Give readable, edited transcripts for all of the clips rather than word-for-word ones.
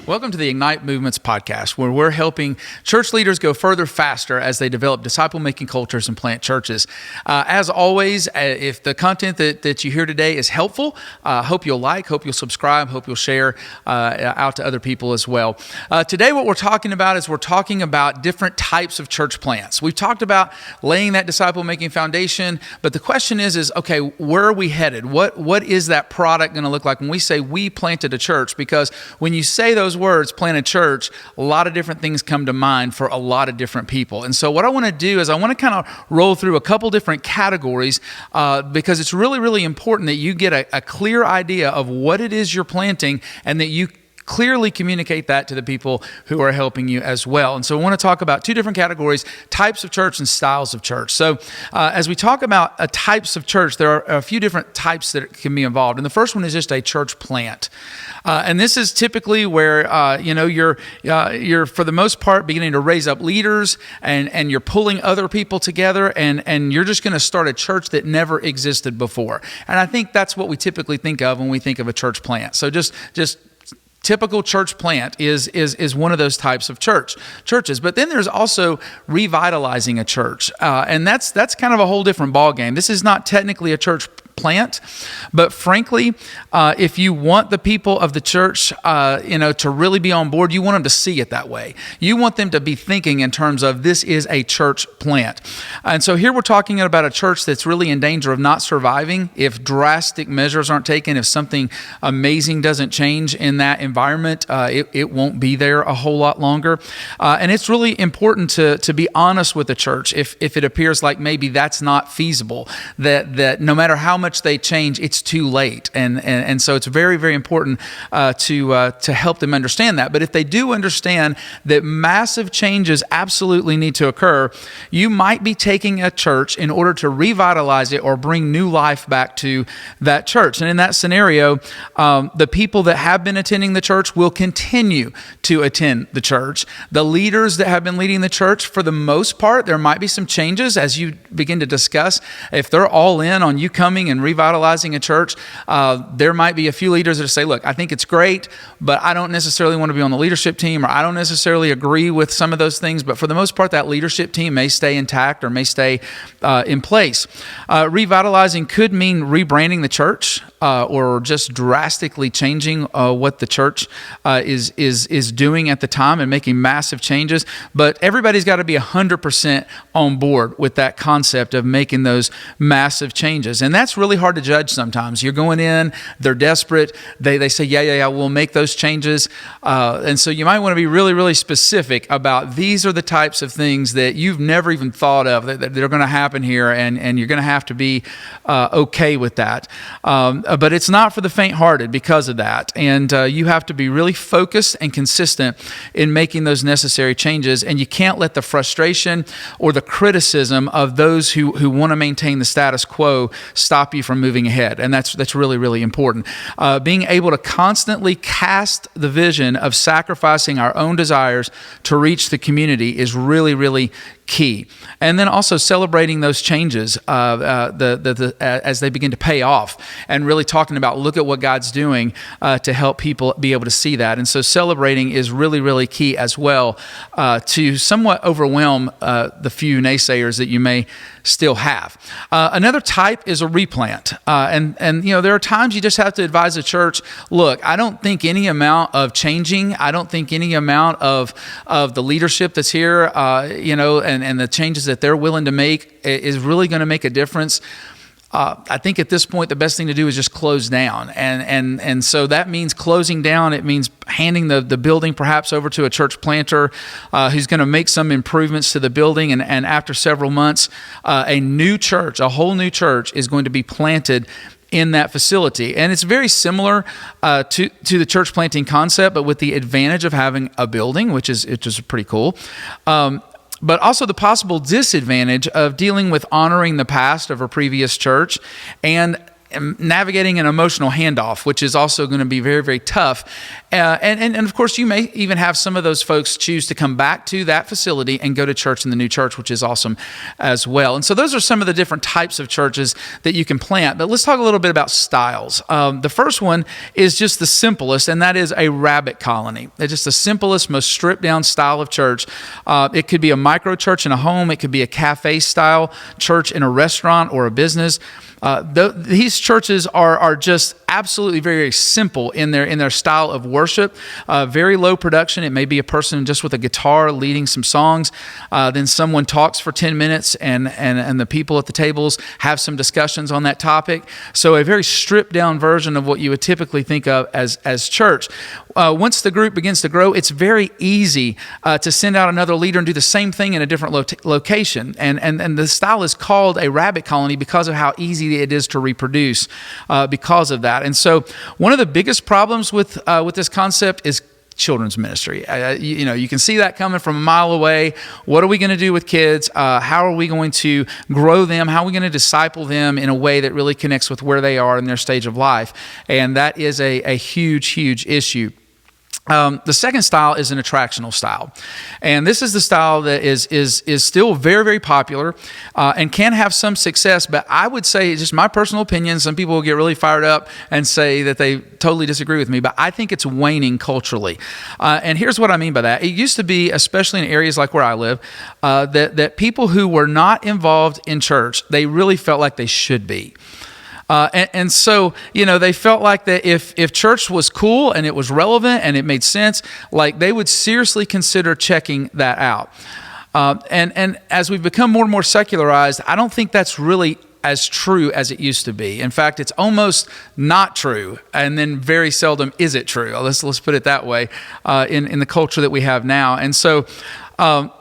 Welcome to the Ignite Movements podcast, where we're helping church leaders go further faster as they develop disciple-making cultures and plant churches. As always, if the content that you hear today is helpful, hope you'll hope you'll subscribe, hope you'll share out to other people as well. Today, what we're talking about different types of church plants. We've talked about laying that disciple-making foundation, but the question is okay, where are we headed? What is that product going to look like when we say we planted a church? Because when you say those words, plant a church, a lot of different things come to mind for a lot of different people. And so what I want to do is I want to kind of roll through a couple different categories because it's really, really important that you get a clear idea of what it is you're planting and that you clearly communicate that to the people who are helping you as well. And so I want to talk about two different categories, types of church and styles of church. So as we talk about types of church, there are a few different types that can be involved. And the first one is just a church plant. And this is typically where, you're for the most part beginning to raise up leaders and you're pulling other people together and you're just going to start a church that never existed before. And I think that's what we typically think of when we think of a church plant. So just typical church plant is one of those types of churches. But then there's also revitalizing a church. And that's kind of a whole different ballgame. This is not technically a church plant, but frankly, if you want the people of the church, to really be on board, you want them to see it that way. You want them to be thinking in terms of this is a church plant. And so here we're talking about a church that's really in danger of not surviving if drastic measures aren't taken, if something amazing doesn't change in that environment, it won't be there a whole lot longer. And it's really important to be honest with the church if it appears like maybe that's not feasible, that no matter how much they change, it's too late. And so it's very, very important to help them understand that. But if they do understand that massive changes absolutely need to occur, you might be taking a church in order to revitalize it or bring new life back to that church. And in that scenario, the people that have been attending the church will continue to attend the church. The leaders that have been leading the church, for the most part, there might be some changes as you begin to discuss. If they're all in on you coming and revitalizing a church, there might be a few leaders that say, look, I think it's great, but I don't necessarily want to be on the leadership team, or I don't necessarily agree with some of those things. But for the most part, that leadership team may stay intact or may stay in place. Revitalizing could mean rebranding the church or just drastically changing what the church is doing at the time and making massive changes. But everybody's got to be 100% on board with that concept of making those massive changes. And that's really hard to judge sometimes. You're going in, they're desperate. They say, yeah, we'll make those changes. And so you might want to be really, really specific about these are the types of things that you've never even thought of that are going to happen here, and you're going to have to be okay with that. But it's not for the faint-hearted because of that. And you have to be really focused and consistent in making those necessary changes. And you can't let the frustration or the criticism of those who want to maintain the status quo stop you from moving ahead. And that's really, really important. Being able to constantly cast the vision of sacrificing our own desires to reach the community is really, really key. And then also celebrating those changes as they begin to pay off, and really talking about look at what God's doing to help people be able to see that. And so celebrating is really, really key as well to somewhat overwhelm the few naysayers that you may still have. Another type is a replant. And there are times you just have to advise a church, look, I don't think any amount of changing, I don't think any amount of the leadership that's here, and the changes that they're willing to make is really going to make a difference. I think at this point, the best thing to do is just close down. And so that means closing down. It means handing the building perhaps over to a church planter who's going to make some improvements to the building. And after several months, a whole new church is going to be planted in that facility. And it's very similar to the church planting concept, but with the advantage of having a building, which is pretty cool. But also the possible disadvantage of dealing with honoring the past of a previous church and navigating an emotional handoff, which is also going to be very, very tough. And of course, you may even have some of those folks choose to come back to that facility and go to church in the new church, which is awesome as well. And so those are some of the different types of churches that you can plant. But let's talk a little bit about styles. The first one is just the simplest, and that is a rabbit colony. It's just the simplest, most stripped down style of church. It could be a micro church in a home. It could be a cafe style church in a restaurant or a business. These churches are just absolutely very, very simple in their style of worship. Very low production. It may be a person just with a guitar leading some songs. Then someone talks for 10 minutes and the people at the tables have some discussions on that topic. So a very stripped down version of what you would typically think of as church. Once the group begins to grow, it's very easy to send out another leader and do the same thing in a different location. And the style is called a rabbit colony because of how easy it is to reproduce because of that. And so one of the biggest problems with this concept is children's ministry. You can see that coming from a mile away. What are we going to do with kids? How are we going to grow them? How are we going to disciple them in a way that really connects with where they are in their stage of life? And that is a huge, huge issue. The second style is an attractional style. And this is the style that is still very, very popular and can have some success. But I would say, just my personal opinion, some people will get really fired up and say that they totally disagree with me, but I think it's waning culturally. And here's what I mean by that. It used to be, especially in areas like where I live, that people who were not involved in church, they really felt like they should be. And so, they felt like that if church was cool and it was relevant and it made sense, like they would seriously consider checking that out. And as we've become more and more secularized, I don't think that's really as true as it used to be. In fact, it's almost not true, and then very seldom is it true. Let's put it that way in the culture that we have now. And so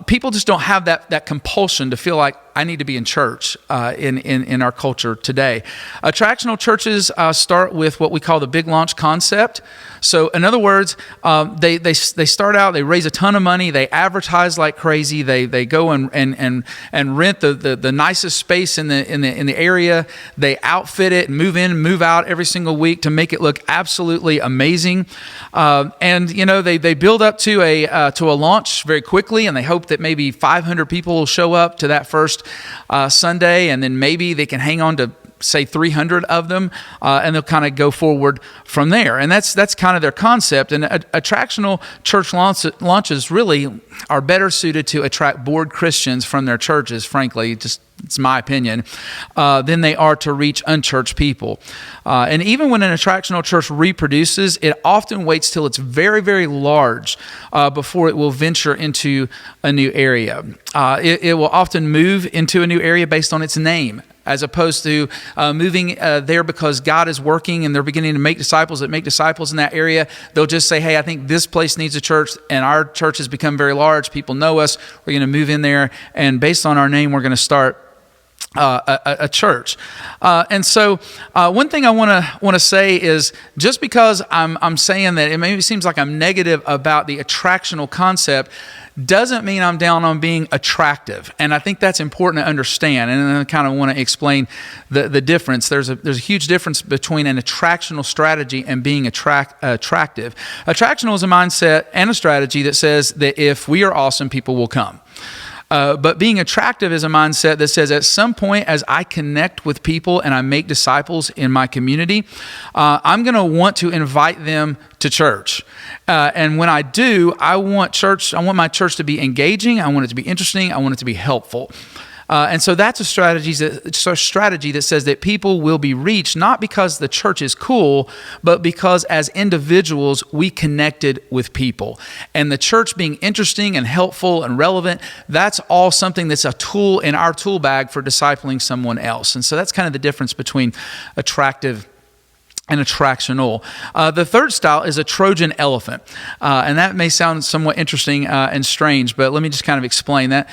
people just don't have that compulsion to feel like I need to be in church in our culture today. Attractional churches start with what we call the big launch concept. So in other words, they start out, they raise a ton of money, they advertise like crazy, they go and rent the nicest space in the area, they outfit it and move in and move out every single week to make it look absolutely amazing. And they build up to a launch very quickly, and they hope that maybe 500 people will show up to that first Sunday, and then maybe they can hang on to say 300 of them, and they'll kind of go forward from there. And that's kind of their concept. And attractional church launches really are better suited to attract bored Christians from their churches, frankly, just it's my opinion, than they are to reach unchurched people. And even when an attractional church reproduces, it often waits till it's very, very large before it will venture into a new area. It will often move into a new area based on its name, as opposed to moving there because God is working and they're beginning to make disciples in that area. They'll just say, hey, I think this place needs a church, and our church has become very large. People know us. We're going to move in there, and based on our name, we're going to start a church. And so one thing I want to say is, just because I'm saying that it maybe seems like I'm negative about the attractional concept, doesn't mean I'm down on being attractive. And I think that's important to understand. And I kind of want to explain the difference. There's a huge difference between an attractional strategy and being attractive. Attractional is a mindset and a strategy that says that if we are awesome, people will come. But being attractive is a mindset that says, at some point, as I connect with people and I make disciples in my community, I'm going to want to invite them to church. And when I do, I want my church to be engaging. I want it to be interesting. I want it to be helpful. And so that's a strategy that says that people will be reached, not because the church is cool, but because as individuals, we connected with people. And the church being interesting and helpful and relevant, that's all something that's a tool in our tool bag for discipling someone else. And so that's kind of the difference between attractive and Attractional. The third style is a Trojan elephant. And that may sound somewhat interesting and strange, but let me just kind of explain that.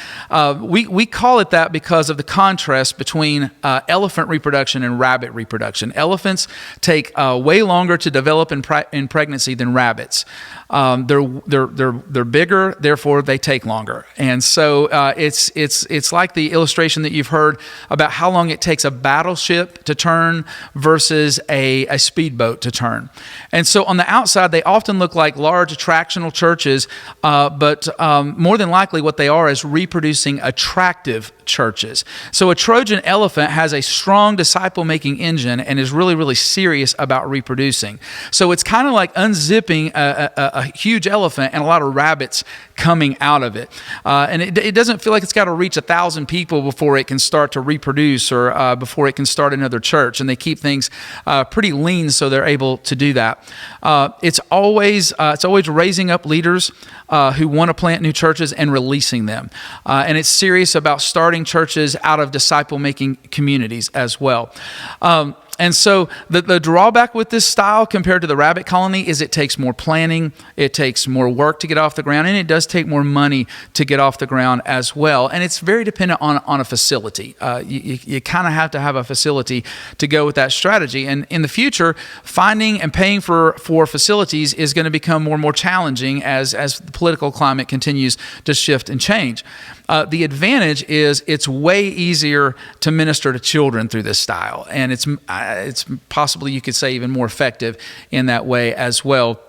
We call it that because of the contrast between elephant reproduction and rabbit reproduction. Elephants take way longer to develop in pregnancy than rabbits. They're bigger, therefore they take longer. And so it's like the illustration that you've heard about how long it takes a battleship to turn versus a speedboat to turn. And so on the outside, they often look like large attractional churches, but more than likely what they are is reproducing attractive churches. So a Trojan elephant has a strong disciple-making engine and is really, really serious about reproducing. So it's kind of like unzipping a huge elephant and a lot of rabbits coming out of it. And it doesn't feel like it's got to reach 1,000 people before it can start to reproduce or before it can start another church. And they keep things pretty lean so they're able to do that. It's always raising up leaders who want to plant new churches and releasing them. And it's serious about starting churches out of disciple-making communities as well. And so the drawback with this style compared to the rabbit colony is it takes more planning, it takes more work to get off the ground, and it does take more money to get off the ground as well. And it's very dependent on a facility. You kind of have to have a facility to go with that strategy. And in the future, finding and paying for facilities is going to become more and more challenging as the political climate continues to shift and change. The advantage is it's way easier to minister to children through this style, and it's possibly, you could say, even more effective in that way as well.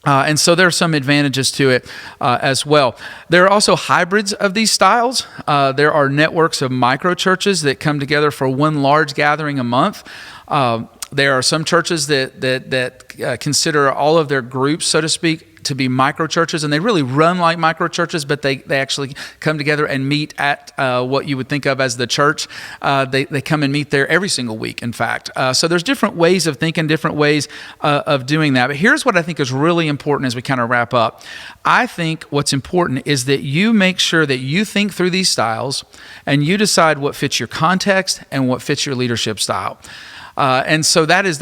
And so there are some advantages to it as well. There are also hybrids of these styles. There are networks of micro churches that come together for one large gathering a month. There are some churches that consider all of their groups, so to speak, to be micro churches, and they really run like micro churches, but they actually come together and meet at what you would think of as the church. They come and meet there every single week, in fact. So there's different ways of thinking, different ways of doing that. But here's what I think is really important as we kind of wrap up. I think what's important is that you make sure that you think through these styles and you decide what fits your context and what fits your leadership style. And so that is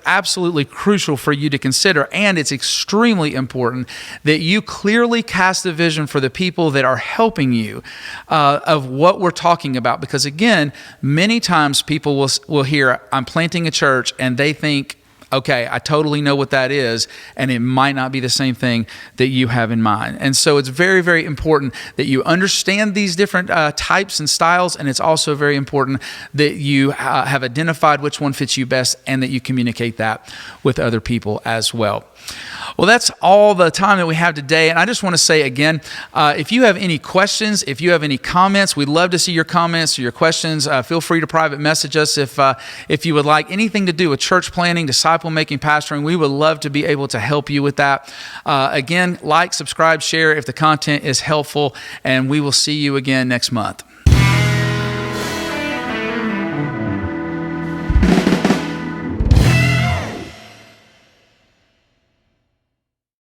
absolutely crucial for you to consider, and it's extremely important that you clearly cast a vision for the people that are helping you of what we're talking about. Because again, many times people will hear, I'm planting a church, and they think, okay, I totally know what that is, and it might not be the same thing that you have in mind. And so it's very, very important that you understand these different types and styles, and it's also very important that you have identified which one fits you best and that you communicate that with other people as well. Well, that's all the time that we have today. And I just want to say again, if you have any questions, if you have any comments, we'd love to see your comments or your questions. Feel free to private message us if you would like anything to do with church planning, disciple making, pastoring. We would love to be able to help you with that. Again, like, subscribe, share if the content is helpful, and we will see you again next month.